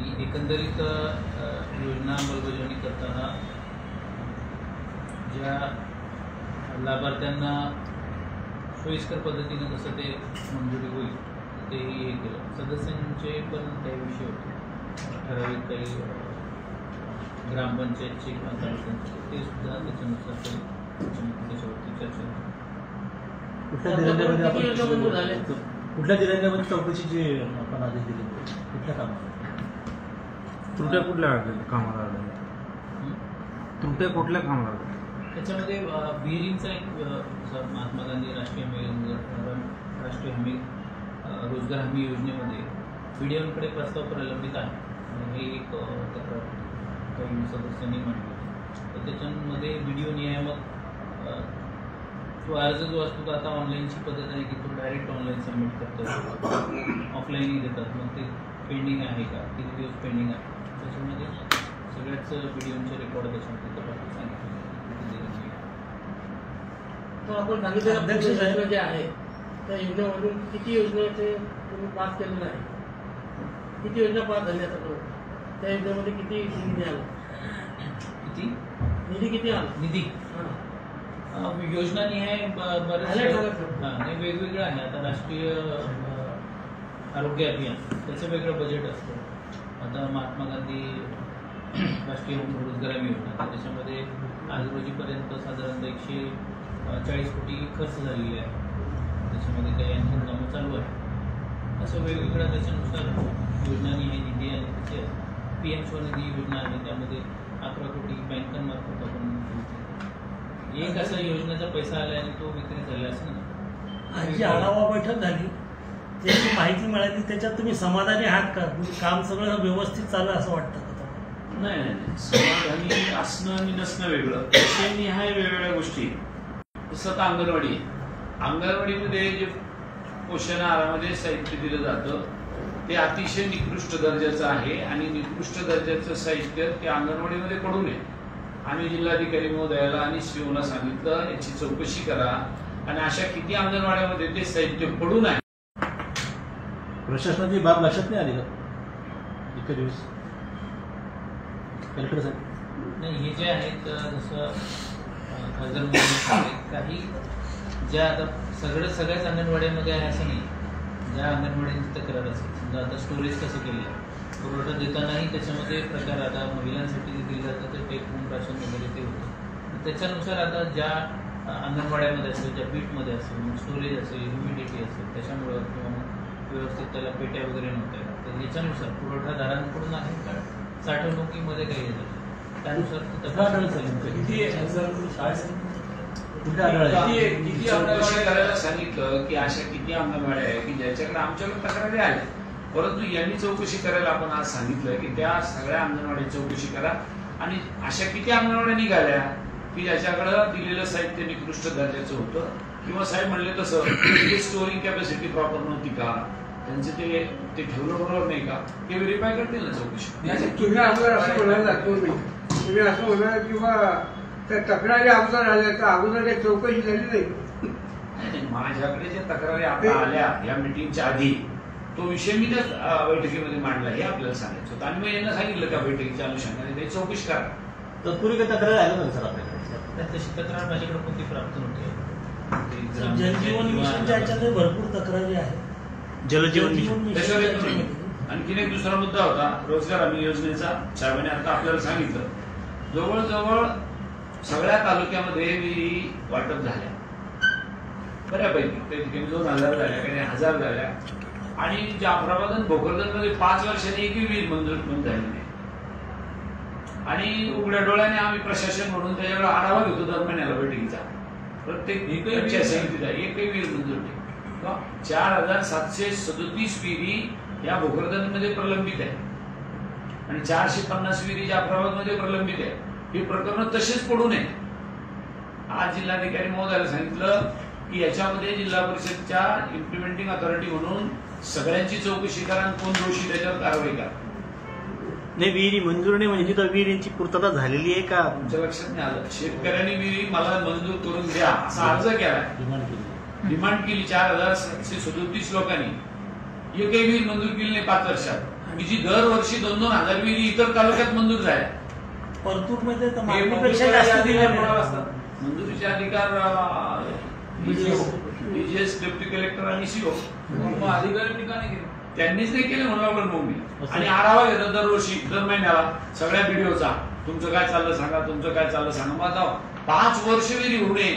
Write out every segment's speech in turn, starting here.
आणि एकंदरीत योजना अंमलबजावणी करताना ज्या लाभार्थ्यांना सोयीस्कर पद्धतीने कसं ते मंजुरी होईल तेही हे केलं. सदस्यांचे पण काही विषय होते, ठराविक काही ग्रामपंचायतचे किंवा तालुक्यांचे, ते सुद्धा त्याच्यानुसार त्याच्यावरती चर्चा झाली. कुठल्या जिल्ह्यामध्ये चौकशीची आपण आदेश दिले, कुठल्या कामाला त्रुट्या कुठल्या कामाला त्रुट्या कुठल्या कामाला? त्याच्यामध्ये विहिरींचा एक महात्मा गांधी राष्ट्रीय हमी रोजगार हमी योजनेमध्ये BDOंकडे प्रस्ताव प्रलंबित आहे आणि हे एक तक्रार काही सदस्यांनी मांडली. तर त्याच्यामध्ये BDO नियामक तो अर्ज जो असतो तो आता ऑनलाईनची पद्धत आहे की तो डायरेक्ट ऑनलाईन सबमिट करतो, ऑफलाईनही देतात. मग ते पेंडिंग आहे का, किती दिवस पेंडिंग आहे, त्याच्यामध्ये सगळ्याच BDOचे रेकॉर्ड त्याच्यामध्ये तपासून सांगितले. आपण सांगितलेलं अध्यक्ष जे आहे त्या योजनेमधून किती योजनेचे तुम्ही पास केलेलं आहे, किती योजना पास झाल्या त्या योजनेमध्ये किती निधी आला, किती आला निधी योजना निहाय बरेच वेगवेगळं आहे. आता राष्ट्रीय आरोग्य अभियान त्याचं वेगळं बजेट असतं. आता महात्मा गांधी राष्ट्रीय रोजगार हमी योजना त्याच्यामध्ये आज रोजीपर्यंत साधारणतः 140 कोटी खर्च झालेले आहे. त्याच्यामध्ये काही आणखी कामं चालू आहे. असं वेगवेगळं त्याच्यानुसार योजना निहाय निधी आहे. त्याचे PM स्वनिधी योजना आहे, त्यामध्ये 11 कोटी बँकांमार्फत आपण एक असा योजनेचा पैसा आला आणि तो विक्री झाला असं नाही. जी आढावा बैठक झाली त्याची माहिती मिळाली, त्याच्यात तुम्ही समाधानी आहात का? काम सगळं व्यवस्थित चालू असं वाटतं का? नाही, समाधानी असणं आणि नसणं वेगळं, विषय निहाय वेगवेगळ्या गोष्टी. जसं आता अंगणवाडीमध्ये जे पोषण आहारामध्ये साहित्य दिलं जातं ते अतिशय निकृष्ट दर्जाचं आहे आणि निकृष्ट दर्जाचं साहित्य ते अंगणवाडीमध्ये पडू नये. आम्ही जिल्हाधिकारी महोदयाला आणि COला सांगितलं याची चौकशी करा आणि अशा किती अंगणवाड्यामध्ये ते साहित्य पडू नये. प्रशासनाची बाब लक्षात नाही आली का इतके दिवस कलेक्टर साहेब? नाही, हे जे आहेत जसं खासदार काही ज्या आता सगळ्याच अंगणवाड्यामध्ये आहे असं नाही. ज्या अंगणवाड्यांची तक्रार असेल, समजा आता स्टोरेज कसं केलं आहे, पुरवठा देतानाही त्याच्यामध्ये प्रकार आता महिलांसाठी जे दिलं जातं ते टेक होम राशन वगैरे ते होतं. त्याच्यानुसार आता ज्या अंगणवाड्यामध्ये असेल, ज्या बीटमध्ये असेल, मग स्टोरेज असेल, ह्युमिडिटी असेल, त्याच्यामुळं किंवा मग व्यवस्थित त्याला पेट्या वगैरे नव्हत्या, तर याच्यानुसार पुरवठादारांकडून आहे का साठवणुकीमध्ये काही येतं त्यानुसार किती अंगणवाड्या करायला सांगितलं की अशा किती अंगणवाड्या आहे की ज्याच्याकडे आमच्याकडे तक्रारी आल्या, परंतु यांनी चौकशी करायला आपण आज सांगितलं की त्या सगळ्या अंगणवाडी चौकशी करा आणि अशा किती अंगणवाड्या निघाल्या की ज्याच्याकडं दिलेलं साहित्य निकृष्ट दर्जाचं होतं किंवा साहेब म्हणले तसं स्टोरिंग कॅपॅसिटी प्रॉपर नव्हती का, त्यांचं ते ठेवलं बरोबर नाही का, हे व्हेरीफाय करतील ना चौकशी. तुम्ही असं म्हणणार किंवा त्या तक्रारी अगोदर आल्या तर अगोदर काही चौकशी झाली नाही. माझ्याकडे ज्या तक्रारी आता आल्या या मिटिंगच्या आधी तो विषय मी त्या बैठकीमध्ये मांडला हे आपल्याला सांगायचं होतं आणि मी यांना सांगितलं त्या बैठकीच्या अनुषंगाने ते चौकशी करा. तत्पूर्वी काही तक्रार आल्या ना सर आपल्याकडे? तशी तक्रार माझ्याकडे कोणती प्राप्त नव्हती. जलजीवन मिशनच्या याच्यामध्ये भरपूर तक्रारी आहेत. जलजीवन मिशन त्याच्यावर आणखीन एक दुसरा मुद्दा होता रोजगार हमी योजनेचा. साहेबांनी आता आपल्याला सांगितलं जवळजवळ सगळ्या तालुक्यामध्ये विहिरी वाटप झाल्या बऱ्यापैकी, काही ठिकाणी 2000 झाल्या, काही 1000 झाल्या आणि जाफराबाद आणि भोकरदनमध्ये 5 वर्षांनी एकही विहीर मंजूर झाली नाही. आणि उघड्या डोळ्याने आम्ही प्रशासन म्हणून त्याच्याकडे आढावा घेतो दर महिन्याला बैठकीचा, प्रत्येक समितीचा एकही विहीर मंजूर नाही. 4737 विहिरी या भोकरदनमध्ये प्रलंबित आहे आणि 450 विहिरी जाफराबादमध्ये प्रलंबित आहे. ही प्रकरण तसेच पडू नये. आज जिल्हाधिकारी महोदयाला सांगितलं की याच्यामध्ये जिल्हा परिषदच्या इम्प्लिमेंटिंग अथॉरिटी म्हणून सगळ्यांची चौकशी करा आणि कोण दोषी त्याच्यावर कारवाई करा. नाही, विहिरी मंजूर नाही म्हणजे तिथं विहिरींची पूर्तता झालेली आहे का तुमच्या लक्षात नाही आलं? शेतकऱ्यांनी विहिरी मला मंजूर करून द्या असा अर्ज केला, डिमांड केली 4737 लोकांनी, एकही विहीर मंजूर केली नाही 5 वर्षात. की जी दरवर्षी 2,000 विहिरी इतर तालुक्यात मंजूर झाल्या. परतूरमध्ये तर हे मागणीपेक्षा जास्त दिले कोणाला असतात? मंजुरीचे अधिकार डीजीएस, डेप्युटी कलेक्टर आणि सीओ. मग अधिकाऱ्यांनी का नाही केलं? त्यांनीच नाही केलं म्हणून लागलं मग मी. आणि आढावा घेतात दरवर्षी, दर महिन्याला सगळ्या व्हिडिओचा. तुमचं काय चाललं सांगा, तुमचं काय चाललं सांगा. मग आता 5 वर्ष विहिरी होऊ नये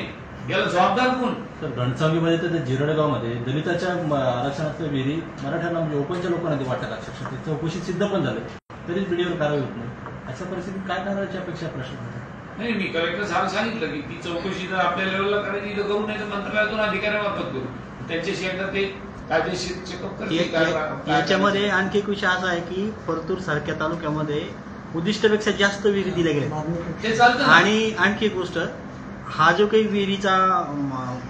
याला जबाबदार कोण? तर घनसावंगीमध्ये तर जिरडगावमध्ये दलिताच्या आरक्षणातल्या विहिरी मराठ्यांना म्हणजे ओपनच्या लोकांना ते वाटत अक्षरशः ते चौकशी सिद्ध पण झाले तरी व्हिडिओवर कारवाई होत नाही. अशा परिस्थितीत काय करायची अपेक्षा प्रश्न? नाही, मी कलेक्टर साहेब सांगितलं की ती चौकशी जर आपल्या लेवलला करायची तर करू, नाही तर मंत्रालयातून अधिकाऱ्यामार्फत करू. त्यांच्याशी एकदा ते कायदेशीर चेकअप करतील. याच्यामध्ये आणखी एक विषय असा आहे की परतूर सारख्या तालुक्यामध्ये उद्दिष्टापेक्षा जास्त विहिरी दिल्या गेल्या. ते चालतं. आणि आणखी एक गोष्ट, हा जो काही विहिरीचा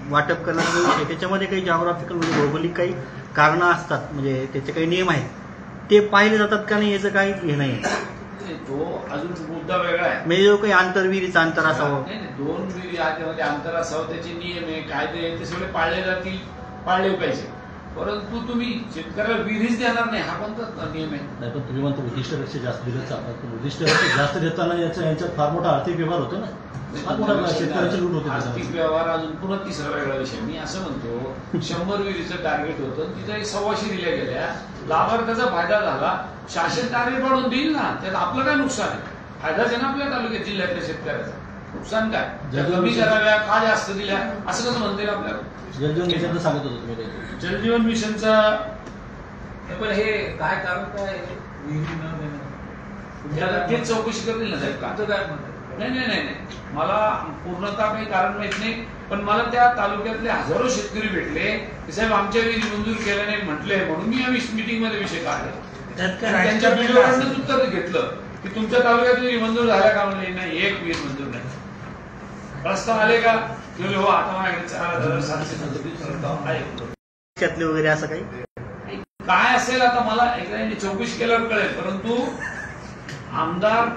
वाटप करण्याचा विषय त्याच्यामध्ये काही जॉग्राफिकल म्हणजे भौगोलिक काही कारणं असतात, म्हणजे त्याचे काही नियम आहेत, ते पाहिले जातात का नाही याचं काही हे नाही. तो अजून मुद्दा वेगळा आहे. म्हणजे जो काही विहिरीचं अंतर असावं, नाही, 2 विहिरी त्यामध्ये अंतर असावं, त्याचे नियम आहे, कायदे आहे, ते सगळे पाळले जातील, पाळले पाहिजे. परंतु तुम्ही शेतकऱ्याला विहिरीच देणार नाही हा कोणता नियम आहे? नाही, पण तुम्ही म्हणतो उद्दिष्टापेक्षा जास्त दिलं चालतं. उद्दिष्टापेक्षा जास्त देताना यांच्यात फार मोठा आर्थिक व्यवहार होतो ना. हा मोठा शेतकऱ्याची लूट होते. आर्थिक व्यवहार अजून पुन्हा तिसरा वेगळा विषय. मी असं म्हणतो 100 विहिरीचं टार्गेट होतं, तिथं 125 दिल्या गेल्या, लाभार्थ्याचा फायदा झाला, शासन टार्गेट वाढवून देईल ना, त्यात आपलं काय नुकसान आहे? फायदाच आहे ना आपल्या तालुक्यात, जिल्ह्यातल्या शेतकऱ्याचा. नुकसान काय? कमी कराव्या का जास्त दिल्या असं कसं म्हणता येईल आपल्याला? जलजीवन मिशनचं सांगत होतो तुम्ही. जलजीवन मिशनचा पण हे काय कारण काय विहिरी न देणं? तेच चौकशी करतील ना साहेब. तुमचं काय म्हणतात? नाही, मला पूर्णतः काही कारण माहित नाही, पण मला त्या तालुक्यातले हजारो शेतकरी भेटले की साहेब आमच्या विहिरी मंजूर केल्या नाही म्हटले, म्हणून मी या मिटिंग मध्ये विषय काढले. त्यांच्या व्हिडिओवरच उत्तर घेतलं की तुमच्या तालुक्यात विहिरी मंजूर झाल्या का? म्हणले नाही, एक विहीर मंजूर नाही. प्रस्ताव आले का? हो, आता माझ्याकडे 4,737 आहे. त्यातले वगैरे असं काही काय असेल आता मला एकदा चौकशी केल्यावर कळेल. परंतु आमदार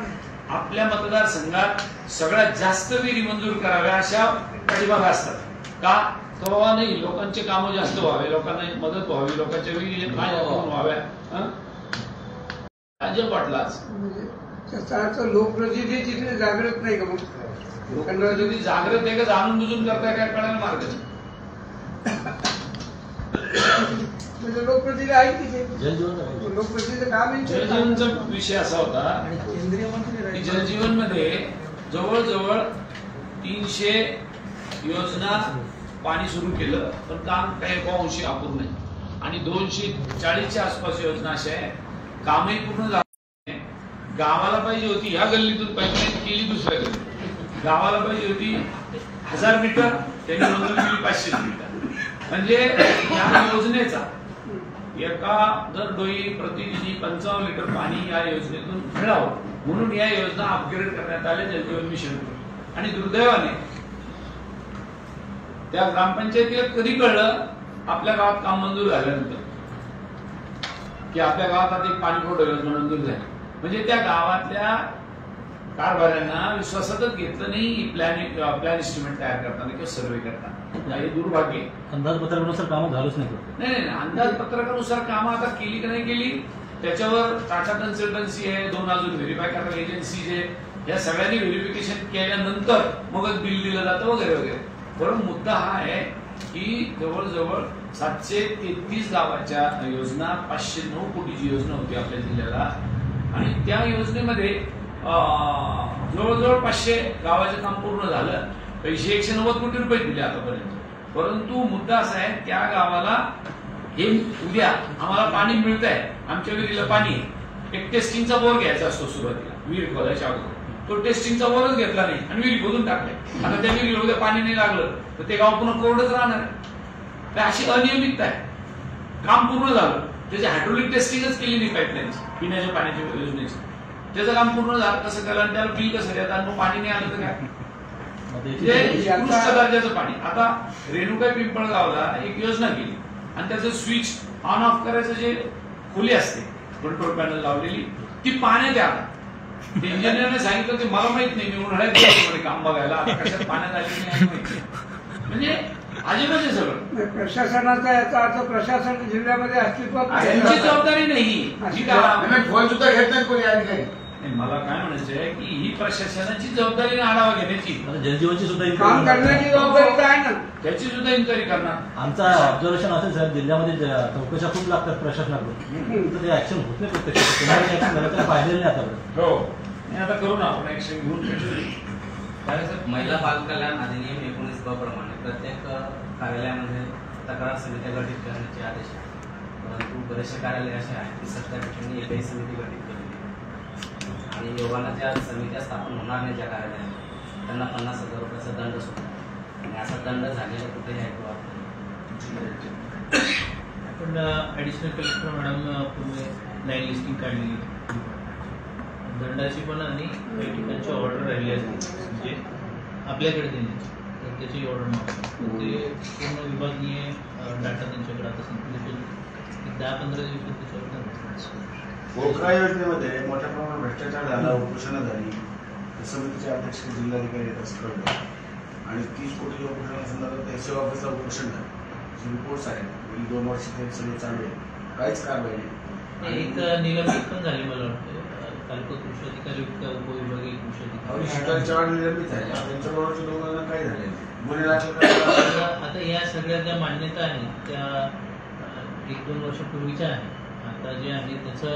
आपल्या मतदारसंघात सगळ्यात जास्त विहिरी मंजूर कराव्या अशा पाठीमागे असतात. का? तेव्हा नाही, लोकांचे कामं जास्त व्हावे, लोकांना मदत व्हावी, लोकांच्या विहिरी व्हाव्या. अजब वाटलाच त्याचा लोकप्रतिनिधी तिथे जागृत नाही का? मग लोकांना तुम्ही जागृत आहे का जाणून बुजून करताय काय कळायला मार्ग नाही. म्हणजे लोकप्रतिनिधी आहे तिथे. जलजीवन लोकप्रतिनिधी काम आहे. जलजीवनचा विषय असा होता की जलजीवन मध्ये जवळजवळ 300 योजना पाणी सुरू केलं, पण काम काही अंशी अपूर्ण आहे. आणि 240च्या आसपास योजना अशा आहे कामही पूर्ण झालं. गावाला पाहिजे होती ह्या गल्लीतून पाईपलाईन केली, दुसऱ्या गल्लीत गावाला पाहिजे होती 1000 मीटर, त्यांनी मंजूर केली 500 मीटर. म्हणजे या योजनेचा एका दर डोई प्रतिनिधी 55 लिटर पाणी या योजनेतून मिळावं म्हणून या योजना अपग्रेड करण्यात आल्या जलजीवन मिशन. आणि दुर्दैवाने त्या ग्रामपंचायतीला कधी कळलं? आपल्या गावात काम मंजूर झाल्यानंतर की आपल्या गावात आता एक पाणी पुरवठा योजना मंजूर झाली. म्हणजे त्या गावातल्या कारभाऱ्यांना विश्वासातच घेतलं नाही प्लॅन एस्टिमेट तयार करताना किंवा सर्व्हे करताना. हे दुर्भाग्य. अंदाजपत्रकानुसार कामं झालंच नाही. नाही, अंदाजपत्रकानुसार कामं आता केली की नाही केली त्याच्यावर टाटा कन्सल्टन्सी आहे, 2 अजून व्हेरीफाय करणाऱ्या एजन्सीज आहे, या सगळ्यांनी व्हेरिफिकेशन केल्यानंतर मगच बिल दिलं जातं वगैरे वगैरे. बरं, मुद्दा हा आहे की जवळजवळ 733 गावाच्या योजना, 509 कोटीची योजना होती आपल्या जिल्ह्याला. आणि त्या योजनेमध्ये जवळजवळ 500 गावाचं काम पूर्ण झालं. पैसे 190 कोटी रुपये दिले आतापर्यंत. परंतु मुद्दा असा आहे त्या गावाला हे उद्या आम्हाला पाणी मिळत आहे, आमच्या विहिरीला पाणी आहे, एक टेस्टिंगचा बोर घ्यायचा असतो सुरुवातीला विहीर खोदायच्या अगोदर. तो टेस्टिंगचा बोरच घेतला नाही आणि विहीर खोदून टाकले. आता त्या विहिरीला उद्या पाणी नाही लागलं तर ते गाव पुन्हा कोरडच राहणार आहे. अशी अनियमितता आहे. काम पूर्ण झालं, त्याची हायड्रोलिक टेस्टिंगच केली नाही पाईपलाईनची, पिण्याच्या पाण्याच्या योजनेची. त्याचं काम पूर्ण झालं, कसं केलं आणि त्याला बिल कसं देतात? मग पाणी नाही आलं तर काय? उत्कृष्ट दर्जाचं पाणी. आता रेणुका पिंपळगावला एक योजना केली आणि त्याचं स्विच ऑन ऑफ करायचं जे खोली असते कंट्रोल पॅनल लावलेली ती पाण्यात आला. इंजिनियरने सांगितलं ते मला माहित नाही, मी उन्हाळ्यात काम बघायला, आता कशात पाण्यात आली नाही. म्हणजे अजिबात आहे सगळं. प्रशासनाचा याचा अर्थ प्रशासन जिल्ह्यामध्ये अस्तित्वात त्यांची नाही. जबाबदारी नाही ही का फोन सुद्धा घेत नाही कोणी अधिकारी. नाही, मला काय म्हणायचं आहे की ही प्रशासनाची जबाबदारी आढावा घेण्याची, आता जलजीवनची सुद्धा काम करण्याची जबाबदारी तर आहे ना. त्याची सुद्धा इन्क्वायरी करणार. आमचा ऑब्झर्वेशन असेल साहेब, जिल्ह्यामध्ये चौकशा खूप लागतात प्रशासनाकडून, तर ते ऍक्शन होत नाही प्रत्यक्षात. तुम्हाला ऍक्शन करायचं पाहिलेलं नाही आतापर्यंत. हो, नाही आता करू ना आपण ऍक्शन घेऊन. महिला बाल कल्याण अधिनियम 19 प्रमाणे प्रत्येक कार्यालयामध्ये तक्रार समित्या गठीत करण्याचे आदेश आहेत. परंतु बरेचसे कार्यालय असे आहेत की सध्या ठिकाणी एकही समिती गठीत केलेली नाही. आणि योगाला ज्या समित्या स्थापन होणार नाही ज्या कार्यालयात, त्यांना 50,000 रुपयाचा दंड सुद्धा. आणि असा दंड झालेला कुठेही ऐकू आपण ॲडिशनल कलेक्टर मॅडम पूर्ण लाईन लिस्टिंग काढली, दंडाची पण आणि काही ठिकाणची ऑर्डर राहिली असते म्हणजे आपल्याकडे देण्याची, तर त्याची ऑर्डर मागतो ते पूर्ण विभागीय डाटा त्यांच्याकडे आता संकलित 10-15 दिवसात त्याच्यावर. पोखरा योजनेमध्ये मोठ्या प्रमाणात भ्रष्टाचार झाला, उपोषणं झाली, समितीचे अध्यक्ष जिल्हाधिकारी येत असतात आणि 30 कोटी उपोषणासंदर्भात एसओ ऑफिसला उपोषण झालं. रिपोर्ट्स आहेत, 2 वर्ष ते सगळं चालू आहे, काहीच कारवाई नाही. एक निलंबित पण झाली मला वाटतं, तालुका कृषी अधिकारी उपविभागीय कृषी अधिकारी शिकारी चव्हाण निलंबित झाले, त्यांच्याबरोबरच्या दोघांना काही झाले गुन्हे दाखल. आता या सगळ्या ज्या मान्यता आहेत त्या 1-2 वर्षापूर्वीच्या आहेत. आता जे आहे त्याचं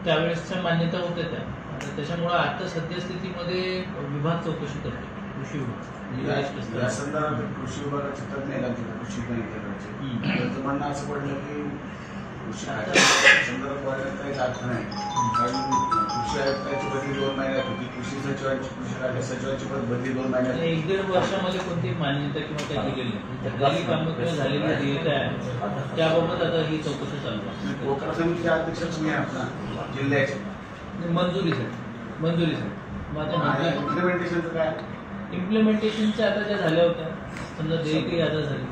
त्यावेळेसच्या मान्यता होत्या त्या. आता त्याच्यामुळे आता सद्यस्थितीमध्ये विभाग चौकशी करतो, कृषी विभाग. या संदर्भात कृषी विभागाचे तज्ञ कृषी विभागाचे त्यांचं म्हणणं असं पडलं की कृषी संदर्भात वाढण्यात काहीच अर्थ नाही. कारण कृषी आयुक्ताची बदली 2 महिन्यात होती, कृषी सचिवांची कृषी राज्य सचिवांची बदली 2 महिन्यात. 1-1.5 वर्षामध्ये कोणती मान्यता किंवा काही केलेली नाही. झालेली कामं किंवा झालेली देयता आहे त्याबाबत आता ही चौकशी चालू आहे. पोखरा समितीचे अध्यक्ष तुम्ही आपला जिल्ह्याचे मंजुरीसाठी इम्प्लिमेंटेशनचं काय? इम्प्लिमेंटेशनच्या आता ज्या झाल्या होत्या, समजा देयके यादा झाली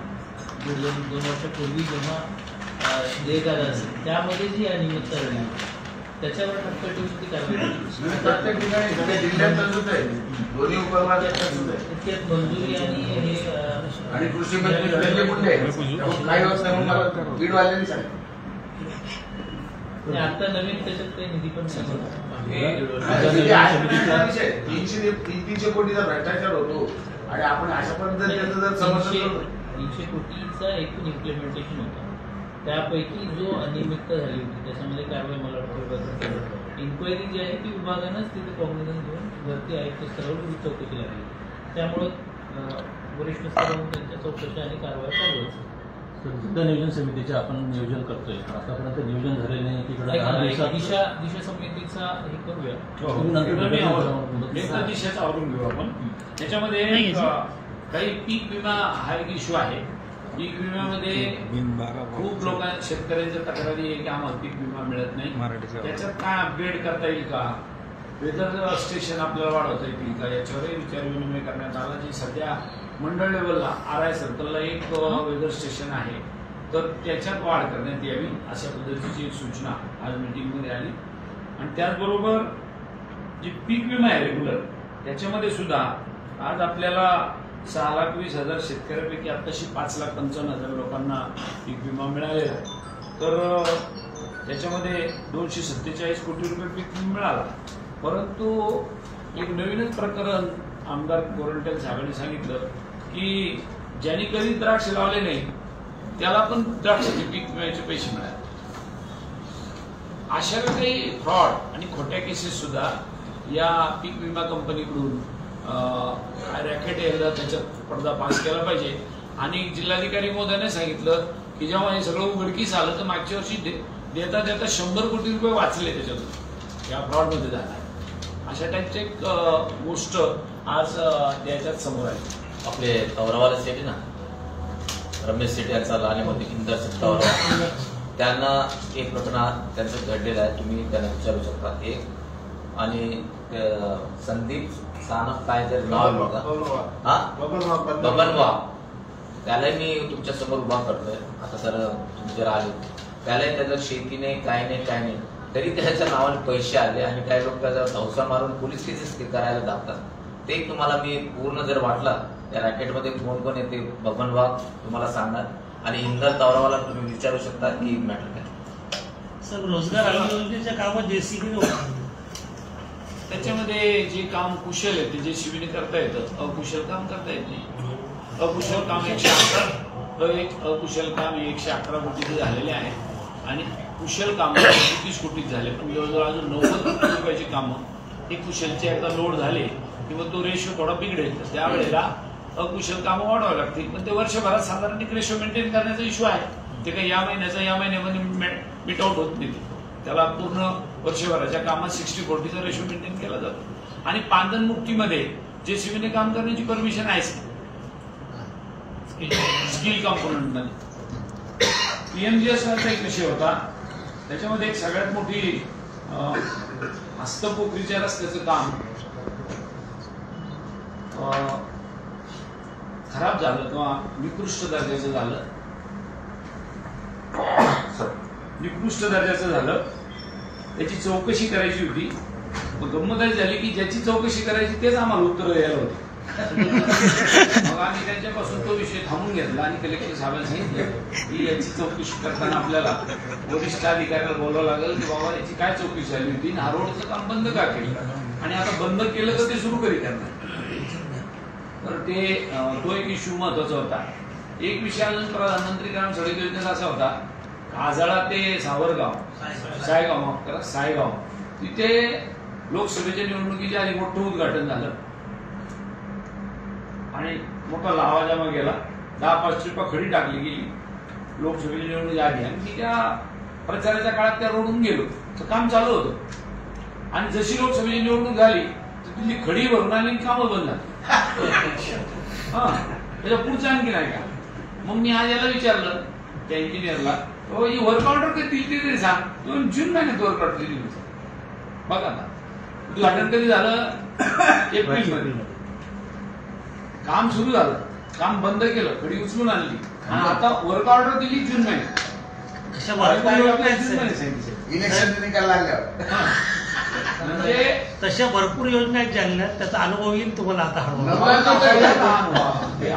2 वर्षापूर्वी जेव्हा देयक यादा असेल त्यामध्ये जी अनियमितता झाली त्याच्यावर टप्प्याटप्प्याची कारवाई प्रत्येक ठिकाणी सगळ्या जिल्ह्यात तसंच आहे, दोन्ही उपविभागात तसंच आहे. त्यात मंजुरी आणि कृषी मंत्री कुठे काही होत नाही म्हणून मला बीडवाल्यांनी सांगितलं. आता नवीन त्याच्यात काही निधी पण नाही. 300 कोटीचा भ्रष्टाचार होतो आणि आपण अशा पद्धतीचं जर समजलं 300 कोटीचा एकूण इम्प्लिमेंटेशन होता, त्यापैकी जो अनियमितता झाली होती त्याच्यामध्ये कारवाई मला वाटतं इन्क्वायरी जी आहे ती विभागानंच तिथे कॉग्निझन्स घेऊन वरती आयुक्त स्तरावर चौकशी लागली. त्यामुळं वरिष्ठ स्तरावरून त्यांच्या चौकशी आणि कारवाई चालू आहे. जिल्हा नियोजन समितीचे आपण नियोजन करतोय, आतापर्यंत नियोजन झालेलं नाही. तिकडे दिशा समितीचा हे करूया, दिशाचा आवरून घेऊ आपण. त्याच्यामध्ये काही पीक विमा हा एक इश्यू आहे. पीक विम्यामध्ये खूप लोकांना शेतकऱ्यांच्या तक्रारी आहे की आम्हाला पीक विमा मिळत नाही. त्याच्यात काय अपग्रेड करता येईल का, वेदर स्टेशन आपल्याला वाढवता येतील का, याच्यावरही विचार विनिमय करण्यात आला. जी सध्या मंडळ लेवलला RI सर्कलला एक वेदर स्टेशन आहे, तर त्याच्यात वाढ करण्यात यावी अशा पद्धतीची एक सूचना आज मीटिंगमध्ये आली. आणि त्याचबरोबर जी पीक विमा आहे रेग्युलर त्याच्यामध्ये सुद्धा आज आपल्याला 6,20,000 शेतकऱ्यापैकी आताशी 5,55,000 लोकांना पीक विमा मिळालेला आहे. तर त्याच्यामध्ये 247 कोटी रुपये पीक विमा मिळाला. परंतु एक नवीनच प्रकरण आमदार गोरंट्याल साहेबांनी सांगितलं की ज्यांनी कधी द्राक्ष लावले नाही त्याला पण द्राक्षाचे पीक विम्याचे पैसे मिळाले. अशा काही फ्रॉड आणि खोट्या केसेस सुद्धा या पीक विमा कंपनीकडून रॅकेट यायला त्याच्यात पर्दाफाश केला पाहिजे. आणि जिल्हाधिकारी महोदयाने सांगितलं की जेव्हा हे सगळं उघडकीस आलं तर मागच्या वर्षी देता 100 कोटी रुपये वाचले त्याच्यातून या फ्रॉडमध्ये झाला. अशा टाईपची एक गोष्ट आज त्याच्यात समोर आहे. आपले तवरावाला सेट ना रमेश सेठ यांचा लानेमध्ये इंदर तवरावा, त्यांना एक प्रकरण त्यांचं घडलेलं आहे, तुम्ही त्यांना विचारू शकता. एक आणि संदीप सानप काय जर नाव हा बबनवा, त्यालाही मी तुमच्या समोर उभा करतोय. आता सर तुम्ही जर आले त्यालाही त्याचं शेती नाही काय नाही तरी त्याच्या नावाने पैसे आले आणि काही लोक त्याचा धवसा मारून पोलीस केसेस करायला जातात. ते तुम्हाला मी पूर्ण जर वाटला त्या रॅकेटमध्ये कोण कोण येते बबन वाघ तुम्हाला सांगणार आणि इंदर तावरावाला तुम्ही विचारू शकता की मॅटर काय. सर रोजगार हमी योजनेच्या कामात जेसीबी त्याच्यामध्ये जे काम कुशल आहे ते जेसीबीने करता येतं, अकुशल काम करता येत नाही. अकुशल काम 111, अकुशल काम 111 कोटीचे झालेले आहे आणि कुशल काम 30 कोटीच झाले. पण जवळजवळ अजून 90 कोटी रुपयाची कामं हे कुशलचे एकदा लोड झाले किंवा तो रेशो थोडा बिघडेल तर त्यावेळेला अकुशल कामं वाढवावी लागतील. पण ते वर्षभरात साधारण एक रेशो मेंटेन करण्याचा इश्यू आहे. ते काही या महिन्यामध्ये मिट आउट होत नाही. त्याला पूर्ण वर्षभराच्या कामात 60 कोटीचा रेशो मेंटेन केला जातो. आणि पांदनमुक्तीमध्ये जेसीबीने काम करण्याची परमिशन आहेच स्किल कॉम्पोनंटमध्ये. पीएमजीएसचा एक विषय होता, त्याच्यामध्ये एक सगळ्यात मोठी हस्तपोखरीच्या रस्त्याचं काम खराब झालं किंवा निकृष्ट दर्जाचं झालं. त्याची चौकशी करायची होती. गंमत झाली की ज्याची चौकशी करायची तेच आम्हाला उत्तर द्यायला होते. मग आम्ही त्यांच्यापासून तो विषय थांबून घेतला आणि कलेक्टर साहेबांना सांगितलं की याची चौकशी करताना आपल्याला वरिष्ठ अधिकाऱ्याला बोलावं लागेल की बाबा याची काय चौकशी झाली होती, हा रोडचं काम बंद का केलं आणि आता बंद केलं तर ते सुरू करीत करणार. तर तो एक इश्यू महत्वाचा होता. एक विषय अजून प्रधानमंत्री ग्राम सडक योजनेचा असा होता, आजळा ते सायगाव तिथे लोकसभेच्या निवडणुकीच्या आधी मोठं उद्घाटन झालं आणि मोठा लावाजमा गेला. 10-5 ट्रिपा खडी टाकली गेली लोकसभेच्या निवडणुकीच्या आधी आणि मी त्या प्रचाराच्या काळात त्या रोडून गेलो तर काम चालू होतं आणि जशी लोकसभेची निवडणूक झाली तर तिथली खडी भरून आली कामं बंद झाली. त्याच्या पुढचं आणखी नाही का. मग मी आज याला विचारलं त्या इंजिनियरला, ही वर्क ऑर्डर कधी दिली तरी सांग. जून महिन्यात वर्क ऑर्डर दिली बघा ना. उद्घाटन कधी झालं? एप्रिलमध्ये. काम सुरू झालं, काम बंद केलं, खडी उचलून आणली आणि आता वर्क ऑर्डर दिली जून महिन्यात. इलेक्शन निकाल लागल्यावर म्हणजे तशा भरपूर योजना आहेत जालन्यात, त्याचा अनुभव येईल तुम्हाला आता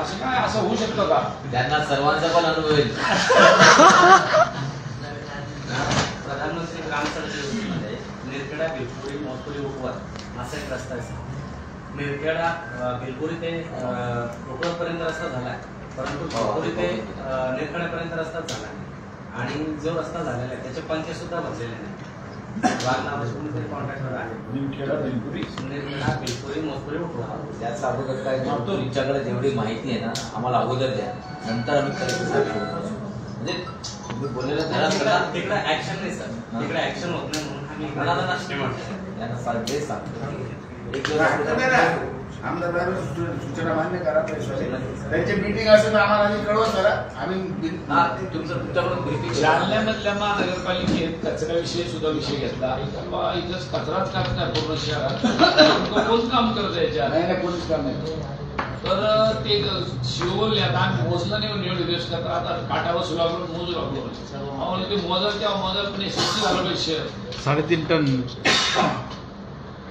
असं काय असं होऊ शकतं का? त्यांना सर्वांचा पण अनुभव येईल. प्रधानमंत्री ग्राम सडक योजनेमध्ये निरखेडा भिलपुरी मोसपुरी उपवर असा एक रस्ता आहे. निरखेडा भिलपुरी ते उपवरपर्यंत रस्ता झाला, परंतु भिलपुरी ते निरखेड्यापर्यंत रस्ताच झाला आणि जो रस्ता झालेला आहे त्याचे पंचे सुद्धा भरलेले नाही. कोणीतरी कॉन्ट्रॅक्टर आहे निरखेडा भिलपुरी मोसपुरी उपवर. त्याचा अगोदर काय करतो, तुमच्याकडे जेवढी माहिती आहे ना आम्हाला अगोदर द्या, नंतर आम्ही म्हणजे तुम्ही बोललेलं तिकडे ऍक्शन नाही सर, तिकडे ऍक्शन होत नाही म्हणून आम्ही कोणाला नसते म्हणतो त्यांना सारखे सांगतो. आमदार सूचना मान्य करा, त्यांची मीटिंग असेल आम्हाला कळवा करा. आम्ही जालन्यामधल्या महानगरपालिकेत कचऱ्याविषयी सुद्धा विषय घेतला. इथं कचराच टाकणार पूर्ण शहरात, कोण काम करत याच्या कोणीच काम नाही. तर ते शिवले आता आम्ही मोजलं नाही एवढे दिवस का, तर आता काटा बसू लागलो मोजू लागलो. ते मोजल तेव्हा मोजल पण यशस्वी झालं पाहिजे. 3.5 टन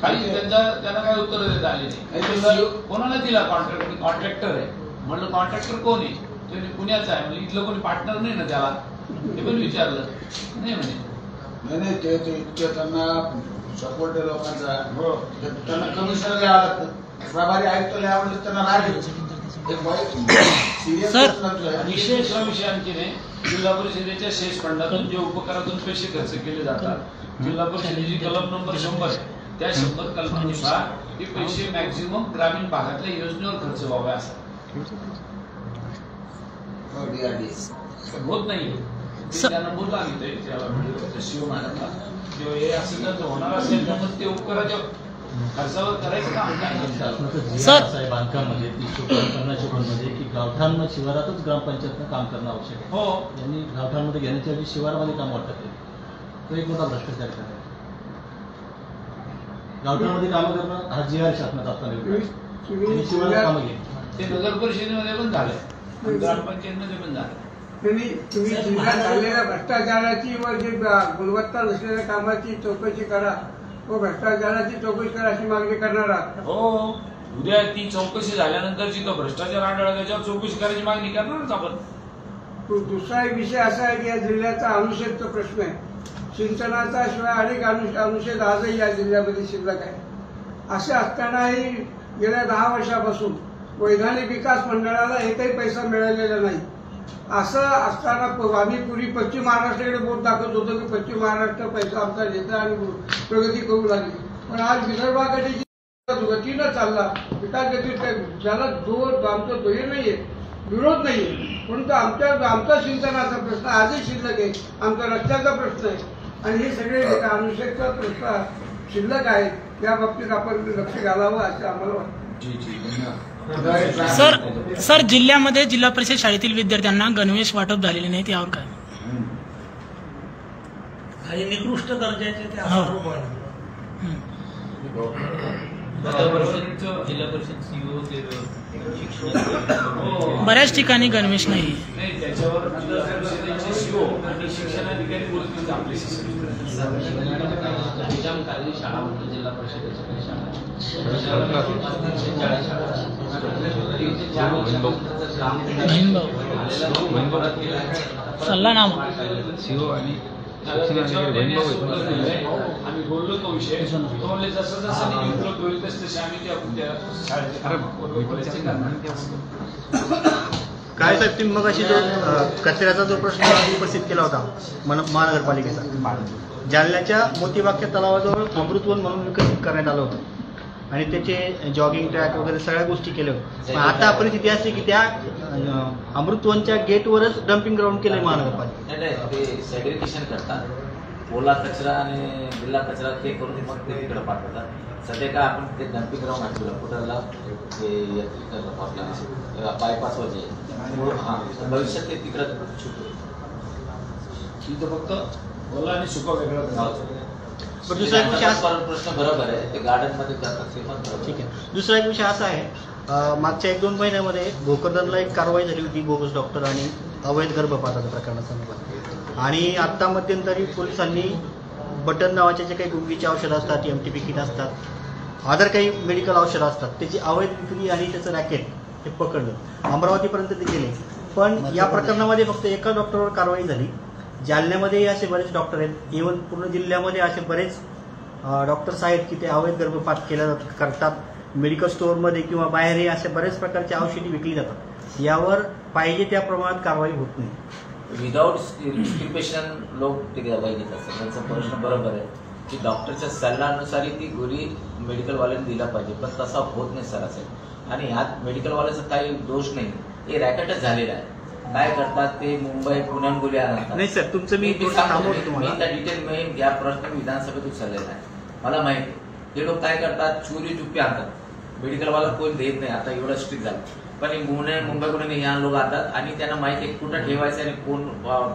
खाली त्यांना काय उत्तर देता आले नाही. कोणाला दिला? कॉन्ट्रॅक्टर आहे. म्हणलं कॉन्ट्रॅक्टर कोण आहे? ते पुण्याचा आहे. म्हणजे इथलं कोणी पार्टनर नाही ना त्याला? ते पण विचारलं नाही म्हणे. नाही ते त्यांना सपोर्ट आहे लोकांचा. त्यांना कमिशनर द्यावं लागतं, प्रभारी आयुक्त आवडलं त्यांना राग विशेष विषय आणखी नाही. जिल्हा परिषदेच्या शेष फंडातून जे उपकारातून पैसे खर्च केले जातात, जिल्हा परिषदेची कलम नंबर 100 त्या 100 कलमानुसार हे पैसे मॅक्झिमम ग्रामीण भागातल्या योजनेवर खर्च व्हावे असं होत नाही. त्यांना बोलला आम्ही त्याला शिव मॅडमला, हे असं जर होणार असेल तर मग ते उपकाराच्या खर्चावर करायचं काम. सर बांधकाममध्ये 350 की गावठाण शिवारातच ग्रामपंचायतनं काम करणं आवश्यक आहे. हो, यांनी गावठाणमध्ये घेण्याच्या ऐवजी शिवारामध्ये काम वाटत आहे. तो एक मोठा भ्रष्टाचार आहे. गावठाणमध्ये कामं करणं हा जी आर शासनात असताना शिवारात कामं घेणे ते नगर परिषदेमध्ये पण झालंय, ग्रामपंचायतमध्ये पण झालं. तुम्ही जिल्ह्यात झालेल्या भ्रष्टाचाराची व जे गुणवत्ता नसलेल्या कामाची चौकशी करा व भ्रष्टाचाराची चौकशी करा अशी मागणी करणार आहात. हो, उद्या ती चौकशी झाल्यानंतर जिथं भ्रष्टाचार आढळला त्याच्यावर चौकशी करायची मागणी करणारच आपण. दुसरा एक विषय असा आहे की या जिल्ह्याचा अनुषेधचा प्रश्न आहे. सिंचनाचा शिवाय अनेक अनुषेध आजही या जिल्ह्यामध्ये शिल्लक आहे. असे असतानाही गेल्या 10 वर्षापासून वैधानिक विकास मंडळाला एकही पैसा मिळालेला नाही. असं असताना आम्ही पूर्वी पश्चिम महाराष्ट्राकडे बोट दाखवत होतो की पश्चिम महाराष्ट्र पैसा आमचा घेतं आणि प्रगती करू लागली. पण आज विदर्भाकडे गतीनं चालला विकास गती त्याला आमचं ध्येय नाहीये, विरोध नाहीये, परंतु आमचा सिंचनाचा प्रश्न आजही शिल्लक आहे, आमचा रस्त्याचा प्रश्न आहे आणि हे सगळे अनुषेधचा प्रश्न शिल्लक आहेत. या बाबतीत आपण लक्ष घालावं असं आम्हाला वाटतं. सर जिल्ह्यामध्ये जिल्हा परिषद शाळेतील विद्यार्थ्यांना गणवेश वाटप झालेले नाही, त्यावर काय? आणि निकृष्ट दर्जाचे ते आरोप आहे. जिल्हा परिषद सीओ बऱ्याच ठिकाणी गणवेश नाही. त्याच्यावर जिल्हा परिषदेचे सीओ आणि शिक्षणाधिकारी बोलतील आपले शाळा म्हणतो जिल्हा परिषदेच्या सल्ला नाम सीओ आणि आम्ही बोललो तो विषय जसं जसं उपलब्ध होईल तसं आम्ही काय साहेब तुम्ही मग अशी जो कचऱ्याचा जो प्रश्न उपस्थित केला होता महानगरपालिकेचा, जालन्याच्या मोतीबागच्या तलावाजवळ अमृतवन म्हणून विकसित करण्यात आलं होतं आणि त्याचे जॉगिंग ट्रॅक वगैरे सगळ्या गोष्टी केल्या होत्या. आता परिस्थिती अशी की त्या अमृतवनच्या गेटवरच डम्पिंग ग्राउंड केलंय महानगरपालिका. नाही ते सेग्रिगेशन करतात, ओला कचरा आणि गिल्ला कचरा ते करून मग ते तिकडे पाठवतात. सध्या काय आपण ते डम्पिंग ग्राउंड आठवलं कुठला ते बायपासवर जे भविष्यात ते तिकडे तिथं फक्त ओला आणि सुका वेगळं. दुसरा एक विषय प्रश्न बरोबर आहे, ते गार्डन मध्ये जातात ते पण ठीक आहे. दुसरा एक विषय असा आहे, मागच्या 1-2 महिन्यामध्ये भोकरदनला एक कारवाई झाली होती बोगस डॉक्टर आणि अवैध गर्भपाताच्या प्रकरणासंदर्भात. आणि आता मध्यंतरी पोलिसांनी बटन नावाचे जे काही गुंगीची औषधं असतात, MTP किट असतात, अदर काही मेडिकल औषधं असतात, त्याची अवैध विक्री आणि त्याचं रॅकेट हे पकडलं. अमरावतीपर्यंत ते गेले. पण या प्रकरणामध्ये फक्त एका डॉक्टरवर कारवाई झाली. जालन्यामध्ये असे बरेच डॉक्टर आहेत, इव्हन पूर्ण जिल्ह्यामध्ये असे बरेच डॉक्टर्स आहेत की ते अवैध गर्भपात केला करतात. मेडिकल स्टोअरमध्ये किंवा बाहेरही अशा बऱ्याच प्रकारची औषधी विकली जातात. यावर पाहिजे त्या प्रमाणात कारवाई होत नाही. विदाउट स्टिप्युलेशन लोक ते दवाई घेत असतात. त्यांचा प्रश्न बरोबर आहे की डॉक्टरच्या सल्ल्यानुसारही ती गोळी मेडिकलवाल्यांनी दिला पाहिजे, पण तसा होत नाही सरासरी. आणि ह्यात मेडिकलवाल्याचा काही दोष नाही, हे रॅकेटच झालेलं आहे. काय करतात ते मुंबई पुण्याहून गोळी आणतात. नाही सर, तुमचं मी त्या डिटेल में या प्रश्न विधानसभेत उचललेला आहे, मला माहिती आहे. हे लोक काय करतात, चोरी चुप्पी आणतात, मेडिकलवाला कोण देत नाही. आता एवढं स्ट्रिक्ट झालं, पण मुंबई पुणे या लोक आणतात आणि त्यांना माहिती आहे कुठं ठेवायचं आणि कोण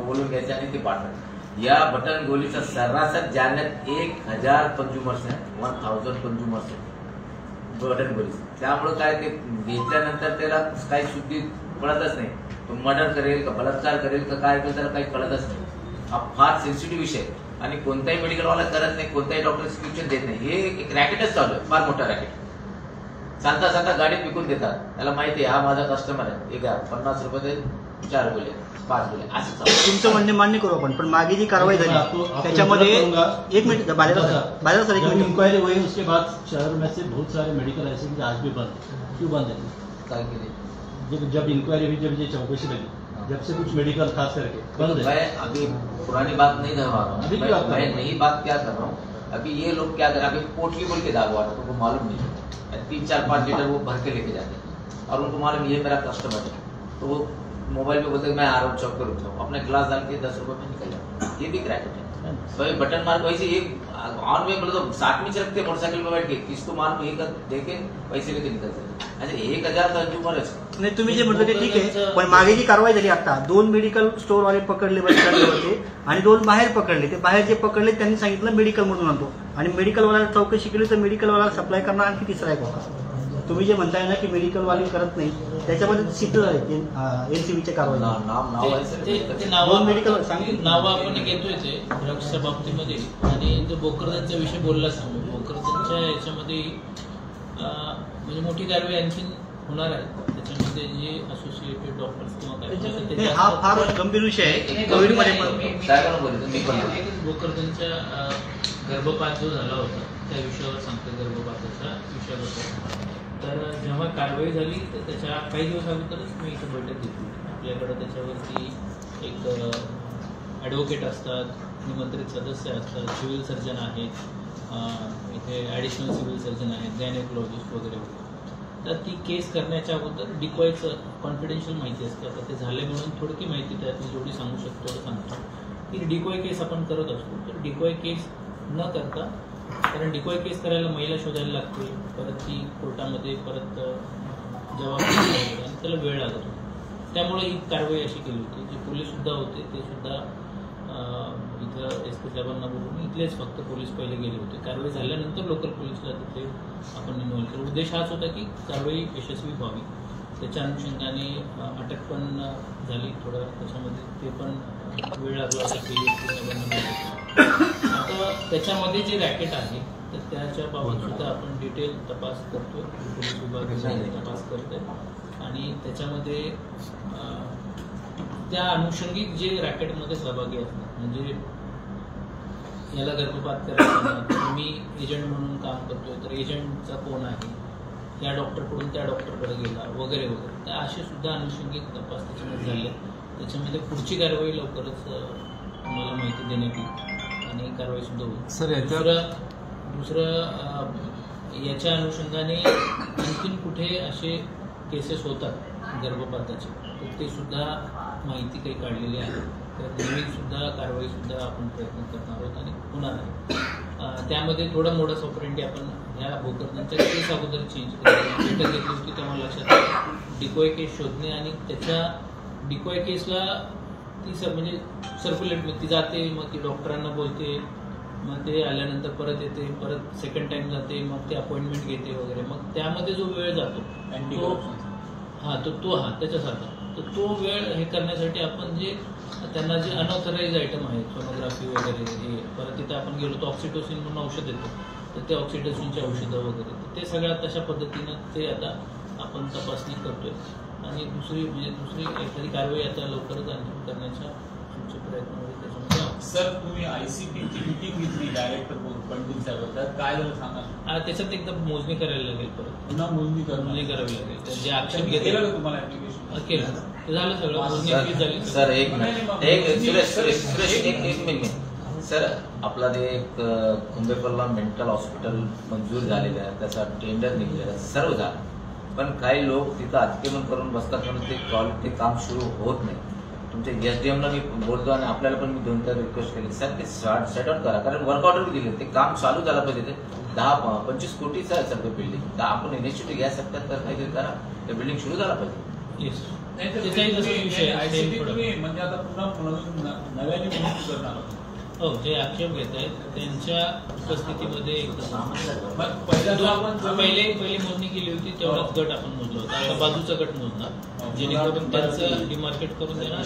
बोलून घ्यायचं आणि ते पाठवतात. या बटन गोळीचा सरासर जालन्यात 1000 कंझ्युमर्स आहे, 1000 कंझ्युमर्स आहे बटन गोळी. त्यामुळे काय ते घेतल्यानंतर त्याला काही शुद्धी कळतच नाही, तो मर्डर करेल का बलात्कार करेल का काय करेल त्याला काही कळतच नाही. हा फार सेन्सिटिव्ह विषय आहे आणि कोणताही मेडिकलवाला करत नाही, कोणताही डॉक्टर प्रिस्क्रिप्शन देत नाही. हे एक रॅकेटच चालू आहे, फार मोठा रॅकेट. चालता चालता गाडीत विकून देतात, त्याला माहिती आहे हा माझा कस्टमर आहे, हे घ्या 50 रुपये 4 गोळे 5 गोळे असं चालू. तुमचं म्हणणे मान्य करू आपण, पण मागे जी कारवाई झाली त्याच्यामध्ये एक मिनिट बाजार सर एक मिनिट इंक्वायरी हुई उसके बाद शहर में से बहुत सारे मेडिकल ऐसे आज भी बंद. क्यों बंद है? काय केले जब इंक्वायरी हुई, जब ये चौकसी लगी, जब से कुछ मेडिकल खास करके बंद है. मैं अभी पुरानी बात नहीं दोहरा रहा हूँ, मैं नई बात क्या कर रहा हूँ. अभी ये लोग क्या कर रहे हैं, अभी पोटली बोल के दागवा रहे, उनको मालूम नहीं, 3-4-5 लीटर वो भर के लेके जाते हैं और उनको मालूम ये मेरा कस्टमर है, तो वो मोबाइल पे बोलते मैं आरोप चौक पे रुकता हूँ, अपने ग्लास डाल के 10 रुपए में निकल जाता. ये भी रैकेट है. तो ये बटन मार वैसे ये ऑन वे बोले तो साथ में चलते मोटरसाइकिल में बैठ के किसको मार ये देके पैसे लेके निकलते. अच्छा 1000 कंझ्युमर है. नाही, तुम्ही जे म्हणतो ते ठीक आहे, पण मागे जी कारवाई झाली आता 2 मेडिकल स्टोअरवाले पकडले बस स्टँडवर होते आणि 2 बाहेर पकडले. ते बाहेर जे पकडले त्यांनी सांगितलं मेडिकल मधून आणतो आणि मेडिकलवाल्याला चौकशी केली तर मेडिकलवाला सप्लाय करणार आणखी तिसरा एक होता. तुम्ही जे म्हणताय ना की मेडिकलवाले करत नाही, त्याच्यामध्ये सिद्ध आहे NCBच्या कारवाई. नाव आपण घेतोय ते ड्रग्सच्या बाबतीमध्ये. आणि जो भोकरदनचा विषय बोललाच आम्ही, भोकरदनच्या याच्यामध्ये म्हणजे मोठी कारवाई आणखी होणार आहे. त्याच्यामध्ये जे असोसिएटेड डॉक्टर्स किंवा नाही, हा फार गंभीर विषय आहे. कोविडमध्ये भोकरदनच्या गर्भपात जो झाला होता त्या विषयावर सांगतो. गर्भपाताच्या विषयावर होता. तर जेव्हा कारवाई झाली तर त्याच्या काही दिवस अगोदरच मी इथं बैठक घेतली. आपल्याकडं त्याच्यावरती एक ॲडव्होकेट असतात, निमंत्रित सदस्य असतात, सिव्हिल सर्जन आहेत, इथे ॲडिशनल सिव्हिल सर्जन आहेत, गायनेकोलॉजिस्ट वगैरे वगैरे. तर ती केस करण्याच्या अगोदर डिकॉयचं कॉन्फिडेन्शियल माहिती असते. आता ते झाले म्हणून थोडकी माहिती त्यातून जेवढी सांगू शकतो तेवढं सांगतो की डिकॉय केस आपण करत असतो. तर डिकॉय केस न करता, कारण डिकॉय केस करायला महिला शोधायला लागते, परत ती कोर्टामध्ये परत जबाबदारी आणि त्याला वेळ लागत होता. त्यामुळे ही कारवाई अशी केली होती. जे पोलीससुद्धा होते ते सुद्धा इथं SP साहेबांना बोलून इथलेच फक्त पोलीस पहिले गेले होते. कारवाई झाल्यानंतर लोकल पोलीसला तिथे आपण इन्व्हॉल्व केलं. उद्देश हाच होता की कारवाई यशस्वी व्हावी. त्याच्या अनुषंगाने अटक पण झाली. थोडं त्याच्यामध्ये ते पण वेळ लागला होता. आता त्याच्यामध्ये जे रॅकेट आहे तर त्याच्या बाबत सुद्धा आपण डिटेल तपास करतो. पोलीस विभाग तपास करतोय आणि त्याच्यामध्ये त्या अनुषंगिक जे रॅकेटमध्ये सहभागी असतात, म्हणजे याला गर्भपात करायचा मी एजंट म्हणून काम करतोय तर एजंटचा कोण आहे, या डॉक्टरकडून त्या डॉक्टरकडे गेला वगैरे वगैरे. तर असे सुद्धा अनुषंगिक तपास त्याच्यामध्ये झाले. त्याच्यामध्ये पुढची कारवाई लवकरच तुम्हाला माहिती देण्यात येईल आणि कारवाई सुद्धा होईल. सर दुसरं याच्या अनुषंगाने आणखीन कुठे असे केसेस होतात गर्भपाताचे तर ते सुद्धा माहिती काही काढलेली आहे. तर नेहमीसुद्धा कारवाईसुद्धा आपण प्रयत्न करणार आहोत आणि होणार आहे. त्यामध्ये थोडं मोडस ऑपरेंडी आपण ह्या भोकरदनच्या केस अगोदर चेंज केली घेतली होती. तेव्हा लक्षात डिकॉय केस शोधणे आणि त्याच्या डिकॉय केसला ती म्हणजे सर्क्युलेट ती जाते, मग ती डॉक्टरांना बोलते, मग ते आल्यानंतर परत येते, परत सेकंड टाइम जाते, मग ते अपॉइंटमेंट घेते वगैरे. मग त्यामध्ये जो वेळ जातो तो त्याच्यासारखा. तर तो वेळ हे करण्यासाठी आपण जे त्यांना जे अनऑथराइज आयटम आहेत, सोनोग्राफी वगैरे, हे परत तिथे आपण गेलो तर ऑक्सिटोसिन म्हणून औषध येतो, तर ते ऑक्सिटोसिनची औषधं वगैरे ते सगळ्या तशा पद्धतीनं ते आता आपण तपासणी करतोय. आणि दुसरी एखादी कारवाई आता लवकरच आणखी करण्याचा तुमचे प्रयत्न होईल. त्याच्यामध्ये सर तुम्ही ICPची मीटिंग घेतली डायरेक्टर पंडित साहेब, काय झालं सांगा. त्याच्यात एकदा मोजणी करायला लागेल, परत पुन्हा मोजणी करावी लागेल. जे आक्षेप घेतले तुम्हाला ऍप्लिकेशन केलं ते झालं सगळं, मोजणी झाली. सर एक मिनिट सर, आपला ते एक कुंभेपल्ला मेंटल हॉस्पिटल मंजूर झालेलं आहे, त्याचा टेंडर निघलेलं आहे, सर्व झालं. पण काही लोक तिथं अतिक्रमण करून बसतात म्हणून ते काम सुरू होत नाही. तुमच्या SDMला मी बोलतो आणि आपल्याला पण मी 2-4 रिक्वेस्ट केली, सर ते शट आउट करा, कारण वर्क ऑर्डर दिले, ते काम चालू झालं पाहिजे. ते 10-25 कोटीचं आहे सर ते बिल्डिंग, तर आपण इनिशिएटिव्ह घ्या शकतात तर काहीतरी करा, ते बिल्डिंग सुरू झाला पाहिजे. म्हणजे आता पुन्हा नव्याने करणार. हो, जे आक्षेप घेत आहेत त्यांच्या उपस्थितीमध्ये पहिली मोजणी केली होती तेवढाच गट आपण मोजला होता. आता बाजूचा गट मोजणार, जेणेकरून त्यांचं डिमार्केट करून देणार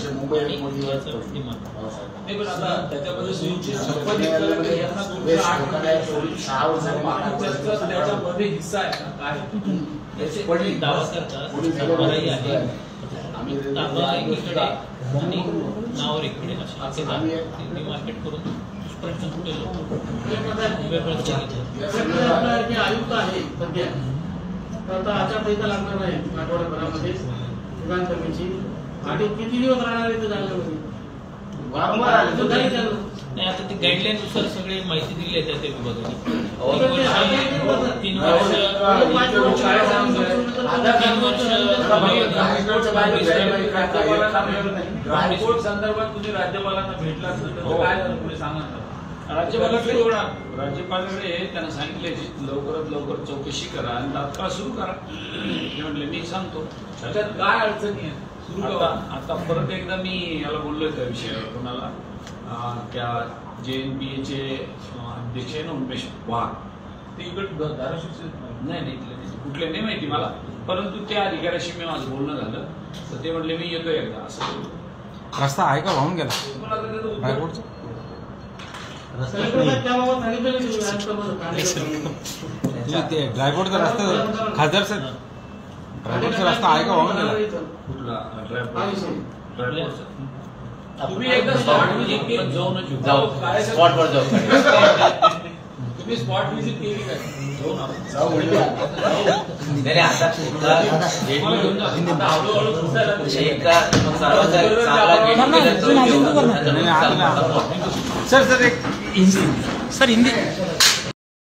दावा करतात मराई आहे, ताबा एकीकडे आणि नावर एकीकडे असे डिमार्केट करून प्रश्न कुठे आयुक्त आहे सध्या, तर आचारसंहिता लागणार आहे आठवड्याभरामध्ये विधानसभेची, आणि किती दिवस राहणार आहे ते जाण्यामध्ये नाही. आता ते गाईडलाईन नुसार सगळे माहिती दिली आहे त्या विभागाने. 3 वर्ष संदर्भात तुम्ही राज्यपालांना भेटला असेल तर काय झालं पुढे सांगा. राज्यपालांकडे त्यांना सांगितले लवकरात लवकर चौकशी करा आणि तात्काळ सुरू करा. ते म्हटले मी सांगतो. त्याच्यात काय अडचणी आहे आता परत एकदा मी याला बोललोय त्या विषयावर, कोणाला त्या JNPAचे अध्यक्ष आहे ना उमेश वाघ, ते इकडे धाराशिवचे नाही कुठले नाही माहिती मला, परंतु त्या अधिकाऱ्याशी मी माझं बोलणं झालं तर ते म्हटले मी येतो एकदा. असं रस्ता आहे का वाहून गेला कलेक्टर त्याबाबत सांगितलं नाही तुम्ही आयुक्तांना? तुम्ही ते ड्रायपोर्टचा रस्ता खासदार साहेब ड्रायपोर्टचा रस्ता आहे का वाहून गेला? तुम्ही एकदा स्पॉट व्हिजिट केली जाऊ स्पॉटवर जाऊ तुम्ही स्पॉट व्हिजिट केली काय? नाही आता हळूहळू दुसऱ्या एकदा चांगला सर एक हिंदी